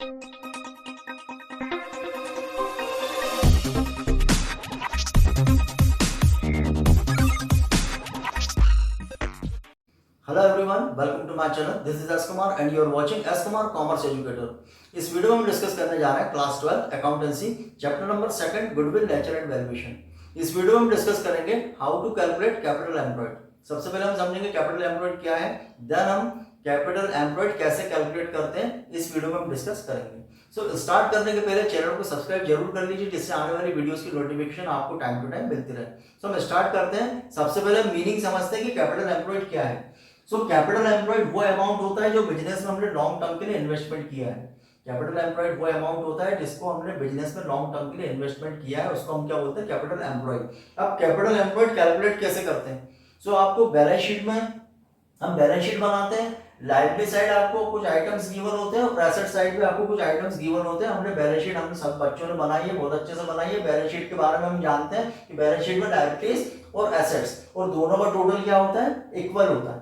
Hello everyone, welcome to my channel. This is S Kumar and you are watching S Kumar commerce educator. इस video में हम discuss करने जा रहे हैं class 12 accountancy chapter number 2 goodwill nature and valuation. इस video में हम डिस्कस करेंगे how to calculate capital employed. सबसे पहले हम समझेंगे कैपिटल एम्प्लॉयड क्या है, देन हम कैपिटल एम्प्लॉयड कैसे कैलकुलेट करते हैं इस वीडियो में हम डिस्कस करेंगे। सो स्टार्ट करने के पहले चैनल को सब्सक्राइब जरूर कर लीजिए, जिससे आने वाली वीडियोस की नोटिफिकेशन आपको टाइम टू टाइम मिलती रहे। सो हम स्टार्ट करते हैं। सबसे पहले मीनिंग समझते हैं कि कैपिटल एम्प्लॉयड क्या है। सो कैपिटल एम्प्लॉयड वो अमाउंट होता है जो बिजनेस में हमने लॉन्ग टर्म के लिए इन्वेस्टमेंट किया है। कैपिटल एम्प्लॉयड वो अमाउंट होता है जिसको हमने बिजनेस में लॉन्ग टर्म के लिए इन्वेस्टमेंट किया है, उसको हम क्या बोलते हैं, कैपिटल एम्प्लॉयड। अब कैपिटल एम्प्लॉयड कैलकुलेट कैसे करते हैं। सो आपको बैलेंस शीट में हम बैलेंस शीट बनाते हैं। लायबिलिटी साइड आपको कुछ आइटम्स गिवन होते हैं और एसेट साइड पे आपको कुछ आइटम्स गिवन होते हैं। हमने बैलेंस शीट हमने सब बच्चों ने बनाई है, बहुत अच्छे से बनाई है। बैलेंस शीट के बारे में हम जानते हैं कि बैलेंस शीट में लायबिलिटीज और एसेट्स और दोनों का टोटल क्या होता है, इक्वल होता है।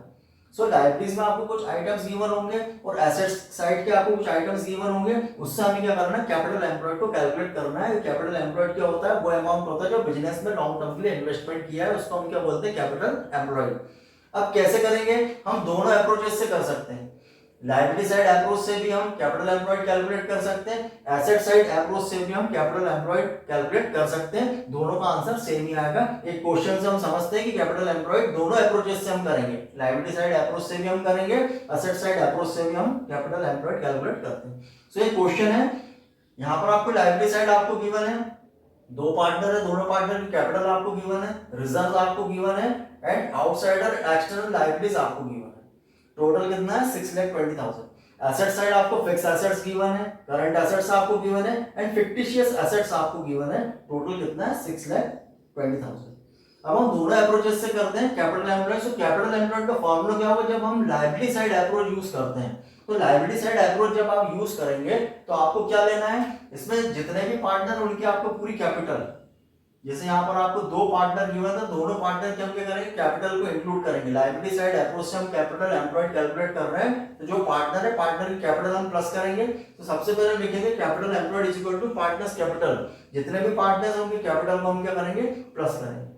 सो लायबिलिटीज में आपको कुछ आइटम्स गिवन होंगे और एसेट्स साइड के आपको कुछ आइटम्स गिवन होंगे। उससे हमें क्या करना है, कैपिटल एम्प्लॉयड को कैलकुलेट करना है। कैपिटल एम्प्लॉयड क्या होता है, वो अमाउंट होता है जो बिजनेस में लॉन्ग टर्म के लिए इन्वेस्टमेंट किया है, उसको हम क्या बोलते हैं, कैपिटल एम्प्लॉयड। अब कैसे करेंगे, हम दोनों अप्रोचेस से कर सकते हैं। लायबिलिटी साइड अप्रोच से भी हम कैपिटल एम्प्लॉयड कैलकुलेट कर सकते हैं, एसेट साइड अप्रोच से भी हम कैपिटल एम्प्लॉयड कैलकुलेट कर सकते हैं। दोनों का आंसर सेम ही आएगा। एक क्वेश्चन से हम समझते हैं कि कैपिटल एम्प्लॉयड दोनों अप्रोचेस से हम करेंगे। लायबिलिटी साइड अप्रोच से भी हम करेंगे, एसेट साइड अप्रोच से भी हम कैपिटल एम्प्लॉयड कैलकुलेट करते हैं। सो ये क्वेश्चन है, यहाँ पर आपको लायबिलिटी साइड आपको गिवन है, दो पार्टनर है, दोनों पार्टनर की कैपिटल आपको गिवन है, रिजर्व आपको गिवन है एंड आउटसाइडर एक्सटर्नल लायबिलिटीज आपको गिवन है। टोटल कितना है, 6,20,000। एसेट साइड आपको फिक्स एसेट्स गिवन है, करंट एसेट्स आपको गिवन है एंड फिक्टिशियस एसेट्स आपको गिवन है। टोटल कितना है, 6,20,000। अब हम दोनों अप्रोचेस से करते हैं capital employed. So capital employed का फॉर्मूला क्या होगा, जब हम लायबिलिटी साइड अप्रोच यूज करते हैं, तो लायबिलिटी साइड अप्रोच जब आप यूज करेंगे तो आपको क्या लेना है, इसमें जितने भी पार्टनर उनकी आपको पूरी कैपिटल, जैसे यहाँ पर आपको दो पार्टनर गिवन था, दोनों पार्टनर के हम क्या करेंगे, कैपिटल को इंक्लूड करेंगे। लायबिलिटी साइड अप्रोच से हम कैपिटल एम्प्लॉयड कैलकुलेट कर रहे हैं, तो जो पार्टनर है पार्टनर की कैपिटल हम प्लस करेंगे। तो सबसे पहले हम लिखेंगे capital employed is equal to partners capital. जितने भी पार्टनर्स हैं उनकी कैपिटल को हम क्या करेंगे, प्लस करेंगे।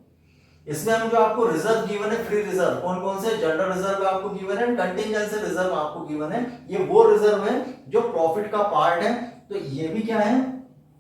इसमें हम जो आपको रिजर्व गिवन है, फ्री रिजर्व कौन कौन से, जनरल रिजर्व आपको गिवन है, कंटिंजेंसी रिजर्व आपको गिवन है। ये वो रिजर्व है जो प्रॉफिट का पार्ट है। तो ये भी क्या है,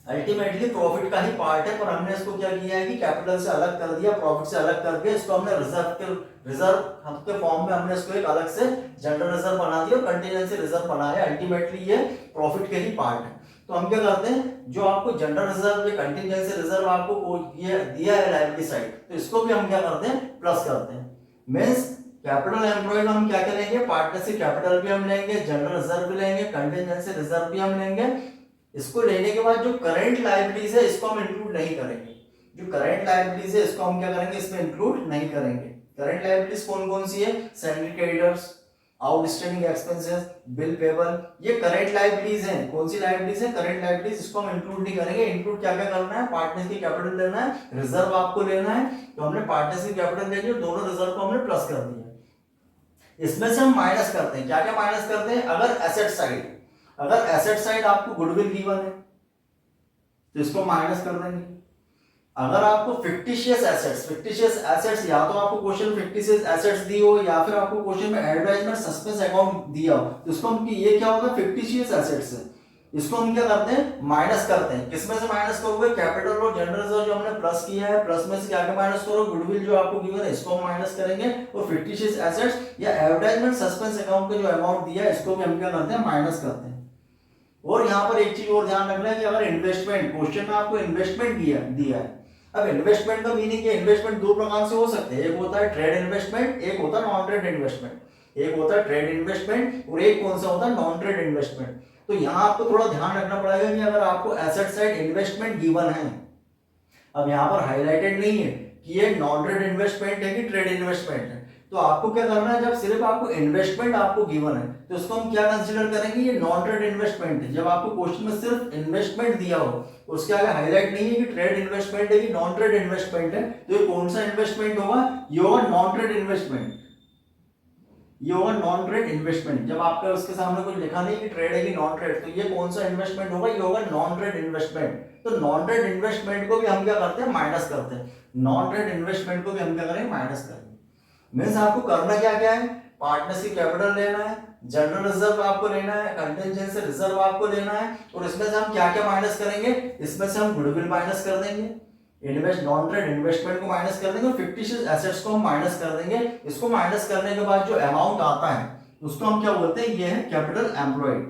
अल्टीमेटली प्रॉफिट का ही पार्ट है, पर हमने इसको क्या किया है कि कैपिटल से अलग कर दिया, प्रॉफिट से अलग करके इसको हमने रिजर्व के फॉर्म में हमने इसको एक अलग से जनरल रिजर्व बना दिया और कंटिजेंसी रिजर्व बनाया। अल्टीमेटली ये प्रॉफिट के ही पार्ट है। तो हम क्या करते हैं, जो आपको जनरल रिजर्व या कंटिजेंसी रिजर्व आपको ये दिया है लायबिलिटी साइड, तो इसको भी हम क्या करते हैं, प्लस करते हैं। मींस कैपिटल एम्प्लॉयड हम क्या करेंगे, पार्टनरशिप कैपिटल भी हम लेंगे, जनरल रिजर्व भी लेंगे, कंटिजेंसी रिजर्व भी हम लेंगे। इसको लेने के बाद जो करंट लायबिलिटीज है इसको हम इंक्लूड नहीं करेंगे। जो करंट लायबिलिटीज है इसको हम क्या करेंगे, इसमें इंक्लूड नहीं करेंगे। करंट लायबिलिटीज कौन कौन सी है, salary creditors, outstanding expenses, bill payable, ये करंट लायबिलिटीज हैं। कौन सी लायबिलिटीज है, करंट लायबिलिटीज, इसको हम इंक्लूड नहीं करेंगे। इंक्लूड क्या क्या करना है, पार्टनर्स की कैपिटल लेना है, रिजर्व आपको लेना है। तो हमने पार्टनर्स की कैपिटल ले ली, दोनों रिजर्व को हमने प्लस कर दिया। इसमें से हम माइनस करते हैं, क्या क्या माइनस करते हैं, अगर एसेट साइड आपको गुडविल गिवन है तो इसको माइनस कर देंगे। अगर आपको फिक्टिशियस एसेट्स या तो आपको क्वेश्चन में फिक्टिशियस एसेट्स दी हो या फिर आपको क्वेश्चन में एडवर्टाइजमेंट सस्पेंस अकाउंट दिया हो, तो इसको हम ये क्या होगा, फिक्टिशियस एसेट्स है। इसको हम क्या करते हैं, माइनस करते हैं। किसमें से माइनस करोगे, कैपिटल और जनरल रिजर्व जो हमने प्लस किया है, प्लस में से क्या क्या माइनस करो, गुडविल जो आपको गिवन है इसको हम माइनस करेंगे, और फिक्टिशियस एसेट्स या एडवर्टाइजमेंट सस्पेंस अकाउंट का जो अमाउंट दिया है इसको भी हम क्या करते हैं, माइनस करते हैं। और यहाँ पर एक चीज और ध्यान रखना है कि अगर इन्वेस्टमेंट, क्वेश्चन में आपको इन्वेस्टमेंट दिया है। अब इन्वेस्टमेंट का मीनिंग है, इन्वेस्टमेंट दो प्रकार से हो सकते हैं, एक होता है ट्रेड इन्वेस्टमेंट, एक होता है नॉन ट्रेड इन्वेस्टमेंट। एक होता है ट्रेड इन्वेस्टमेंट और एक कौन सा होता है, नॉन ट्रेड इन्वेस्टमेंट। तो यहाँ आपको थोड़ा ध्यान रखना पड़ेगा कि अगर आपको एसेट साइड इन्वेस्टमेंट गिवन है, अब यहाँ पर हाईलाइटेड नहीं है कि ये नॉन ट्रेड इन्वेस्टमेंट है कि ट्रेड इन्वेस्टमेंट है, तो आपको क्या करना है, जब सिर्फ आपको इन्वेस्टमेंट आपको गिवन है तो इसको हम क्या कंसीडर करेंगे, ये नॉन ट्रेड इन्वेस्टमेंट है। जब आपको क्वेश्चन में सिर्फ इन्वेस्टमेंट दिया हो, उसके आगे हाईलाइट नहीं है कि ट्रेड इन्वेस्टमेंट है कि नॉन ट्रेड इन्वेस्टमेंट है, तो ये कौन सा इन्वेस्टमेंट होगा, ये होगा नॉन ट्रेड इन्वेस्टमेंट। ये होगा नॉन ट्रेड इन्वेस्टमेंट। जब आपका उसके सामने कुछ लिखा नहीं कि ट्रेड है कि नॉन ट्रेड, तो ये कौन सा इन्वेस्टमेंट होगा, ये होगा नॉन ट्रेड इन्वेस्टमेंट। तो नॉन ट्रेड इन्वेस्टमेंट को भी हम क्या करते हैं, माइनस करते हैं। नॉन ट्रेड इन्वेस्टमेंट को भी हम क्या करेंगे, माइनस करेंगे। मीन्स आपको करना क्या क्या है, पार्टनरशिप कैपिटल लेना है, जनरल रिजर्व आपको लेना है, कंटिजेंसी रिजर्व आपको लेना है, और इसमें से हम क्या क्या माइनस करेंगे, इसमें से हम गुडविल माइनस कर देंगे, नॉन ट्रेड इन्वेस्टमेंट को माइनस कर देंगे, और फिक्टिशियस एसेट्स को हम माइनस कर देंगे। इसको माइनस करने के बाद जो अमाउंट आता है उसको हम क्या बोलते हैं, ये है कैपिटल एम्प्लॉयड।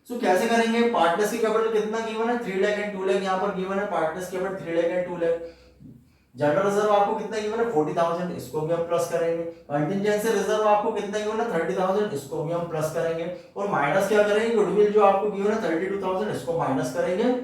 सो कैसे करेंगे, पार्टनर्स की कैपिटल कितना गिवन है, 3 लाख एंड 2 लाख यहाँ पर गिवन है, पार्टनर्स की capital 3 lakh and 2 lakh. General reserve आपको कितना गिवन है, 40,000, इसको भी हम प्लस करेंगे। कंटिजेंसी रिजर्व आपको कितना गिवन है, 30,000, इसको भी हम प्लस करेंगे। और माइनस क्या करेंगे, गुडविल जो आपको गिवन है 32,000, इसको माइनस करेंगे।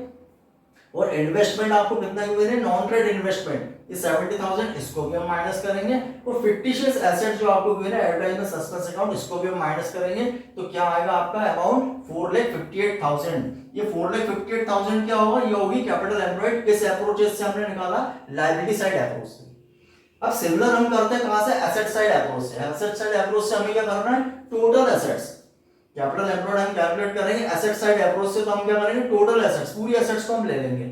और इन्वेस्टमेंट आपको कितना गिवन है, नॉन ट्रेड इन्वेस्टमेंट, ये 70,000, इसको भी हम माइनस करेंगे। और फिक्टिशियस एसेट जो आपको गिवन है, एडवर्टाइजमेंट सस्पेंस अकाउंट, इसको भी हम माइनस करेंगे। तो क्या आएगा आपका अमाउंट 4,58,000। ये 4,58,000 क्या होगा, ये होगी कैपिटल एम्प्लॉयड। किस अप्रोचेस से हमने निकाला, लायबिलिटी साइड अप्रोच से। अब सिमिलर हम करते हैं कहां से, एसेट साइड अप्रोच से। एसेट साइड अप्रोच से हमें क्या करना है, टोटल एसेट्स, कैपिटल एम्प्लॉयड हम कैलकुलेट करेंगे। एसेट साइड अप्रोच से तो हम क्या करेंगे, टोटल एसेट्स, पूरी एसेट्स को हम ले लेंगे,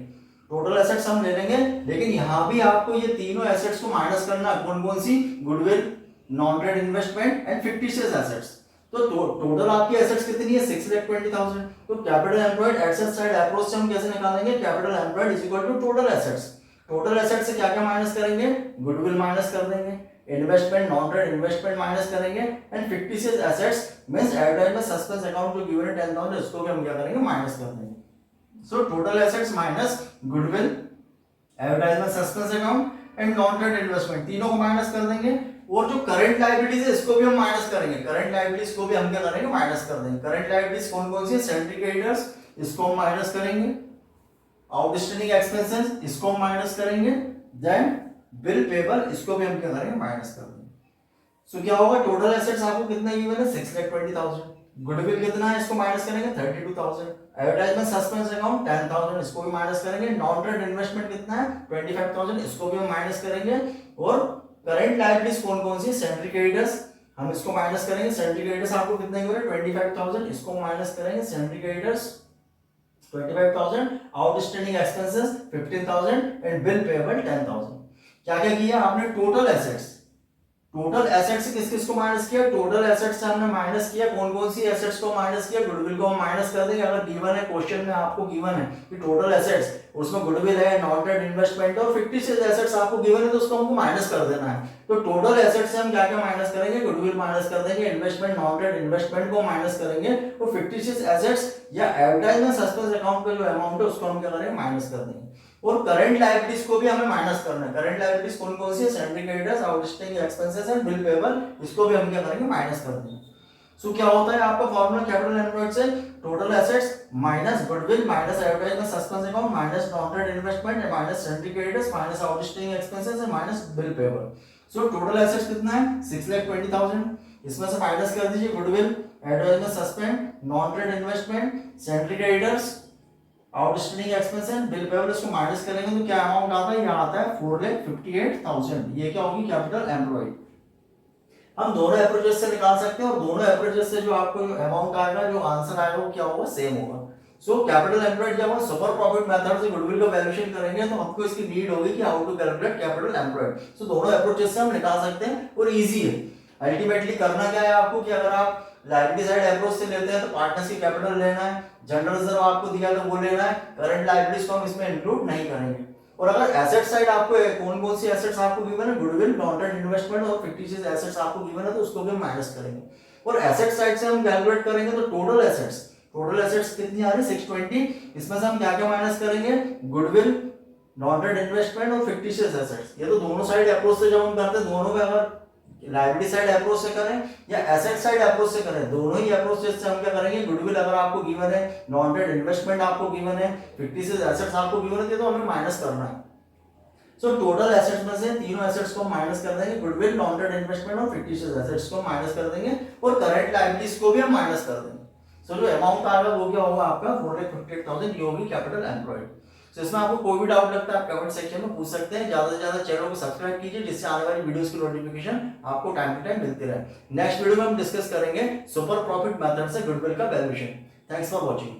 टोटल एसेट्स हम ले लेंगे। लेकिन यहां भी आपको ये तीनों एसेट्स को माइनस करना, कौन कौन सी, goodwill, non trade investment and fictitious assets. तो टोटल आपकी एसेट्स कितनी है, 6,20,000। तो capital employed asset side approach से हम कैसे निकालेंगे, capital employed is equal to total assets. Total asset से क्या क्या माइनस करेंगे, गुडविल माइनस कर देंगे, investment, non trade investment minus करेंगे, and fictitious assets means advertisement suspense account जो गिवन है 10,000, इसको भी हम क्या करेंगे, माइनस कर देंगे। सो total assets minus goodwill, advertisement suspense account and non trade investment, तीनों को माइनस कर देंगे। और जो करंट लायबिलिटीज है इसको भी हम माइनस करेंगे, करंट लायबिलिटीज को भी हम क्या करेंगे, माइनस कर देंगे। करंट लायबिलिटीज कौन कौन सी है, सेंट्री क्रेडिटर्स, इसको हम माइनस करेंगे, आउटस्टैंडिंग एक्सपेंसेस, इसको हम माइनस करेंगे, देन बिल पेबल, इसको भी हम क्या करेंगे, माइनस कर देंगे। सो क्या होगा, टोटल एसेट्स आपको कितना गिवन है, 6,20,000, गुडविल कितना है, इसको माइनस करेंगे 32,000, एडवर्टाइजमेंट सस्पेंस अकाउंट 10,000, इसको भी माइनस करेंगे, नॉन ट्रेड इन्वेस्टमेंट कितना है 25,000, इसको भी हम माइनस करेंगे। और करंट लायबिलिटीज कौन कौन सी, सेंट्री क्रेडिटर्स, हम इसको माइनस करेंगे, सेंट्री क्रेडिटर्स आपको कितना गिवन है 25,000, इसको माइनस करेंगे, sundry creditors 25,000, outstanding expenses 15,000 and bill payable 10,000। क्या क्या किया आपने, टोटल एसेट्स, टोटल एसेट्स से किस किस को माइनस किया, टोटल एसेट्स से हमने माइनस किया, कौन कौन सी एसेट्स को माइनस किया, गुडविल को हम माइनस कर देंगे। अगर गिवन है क्वेश्चन में आपको गिवन है कि टोटल एसेट्स, उसमें गुडविल है, नॉन ट्रेड इन्वेस्टमेंट और फिक्टिशियस एसेट्स आपको गिवन है, तो उसको हमको माइनस कर देना है। तो टोटल एसेट्स से हम क्या क्या माइनस करेंगे, गुडविल माइनस कर देंगे, इन्वेस्टमेंट, नॉन ट्रेड इन्वेस्टमेंट को माइनस करेंगे, और फिक्टिशियस एसेट्स या एडवर्टाइजमेंट सस्पेंस अकाउंट का जो अमाउंट है उसको हम क्या करेंगे, माइनस कर देंगे। और करंट लायबिलिटीज को भी हमें माइनस करना है। करंट लायबिलिटीज कौन कौन सी है, sundry creditors, outstanding expenses and bill payable, इसको भी हम क्या करेंगे, माइनस कर देंगे। सो क्या होता है आपका फॉर्मूला कैपिटल एम्प्लॉयड से, total assets minus goodwill minus advertisement suspense account minus non trade investment minus sundry creditors minus outstanding expenses and minus bill payable. So total assets कितना है, 6,20,000, इसमें से माइनस कर दीजिए goodwill, advertisement suspend, non trade investment, sundry creditors, outstanding expense and bill payable, इसको minus करेंगे तो क्या अमाउंट आता है, ये आता है 4,58,000। ये क्या होगी, कैपिटल एम्प्लॉयड। हम दोनों अप्रोचेस से निकाल सकते हैं, और दोनों अप्रोचेस से जो आपको अमाउंट आएगा, जो आंसर आएगा वो क्या होगा, सेम होगा। सो कैपिटल एम्प्लॉयड जब हम सुपर प्रॉफिट मेथड से गुडविल का वैल्यूएशन करेंगे तो हमको इसकी नीड होगी कि how to calculate capital employed. So दोनों अप्रोचेस से हम निकाल सकते हैं और इजी है। अल्टीमेटली करना क्या है आपको कि अगर आप लायबिलिटी साइड अप्रोच से लेते हैं तो पार्टनरशिप कैपिटल लेना है, जनरल रिजर्व आपको दिया तो वो लेना है, करंट लायबिलिटीज को हम इसमें इंक्लूड नहीं करेंगे। और अगर एसेट साइड आपको कौन कौन सी एसेट्स आपको गिवन है, गुडविल, नॉन ट्रेड इन्वेस्टमेंट और फिक्टिशियस एसेट्स आपको गिवन है, तो उसको भी हम माइनस करेंगे। और एसेट साइड से हम कैलकुलेट करेंगे तो टोटल एसेट्स कितनी आ रही है, 620, इसमें से हम क्या क्या माइनस करेंगे, गुडविल, नॉन ट्रेड इन्वेस्टमेंट और फिक्टिशियस एसेट्स। ये तो दोनों साइड अप्रोच से जब हम करते हैं, दोनों में अगर लायबिलिटी साइड अप्रोच से करें या एसेट साइड अप्रोच से करें, दोनों ही अप्रोच से हम क्या करेंगे, गुडविल अगर आपको गिवन है, नॉन ट्रेड इन्वेस्टमेंट आपको गिवन है, फिक्टिशियस एसेट्स आपको गिवन है, तो हमें माइनस करना है। सो टोटल एसेट्स में से तीनों एसेट्स को माइनस कर देंगे, गुडविल, नॉन ट्रेड इन्वेस्टमेंट और फिक्टिशियस एसेट्स को माइनस कर देंगे, और करंट लायबिलिटीज को भी हम माइनस कर देंगे। सो जो अमाउंट आएगा वो क्या होगा आपका 4,58,000, ये होगी कैपिटल एम्प्लॉयड। तो इसमें आपको कोई भी डाउट लगता है आप कमेंट सेक्शन में पूछ सकते हैं। ज्यादा से ज्यादा चैनल को सब्सक्राइब कीजिए जिससे आने वाली वीडियोस की नोटिफिकेशन आपको टाइम टू टाइम मिलती रहे। नेक्स्ट वीडियो में हम डिस्कस करेंगे सुपर प्रॉफिट मेथड से गुडविल का वैल्यूएशन। Thanks for watching.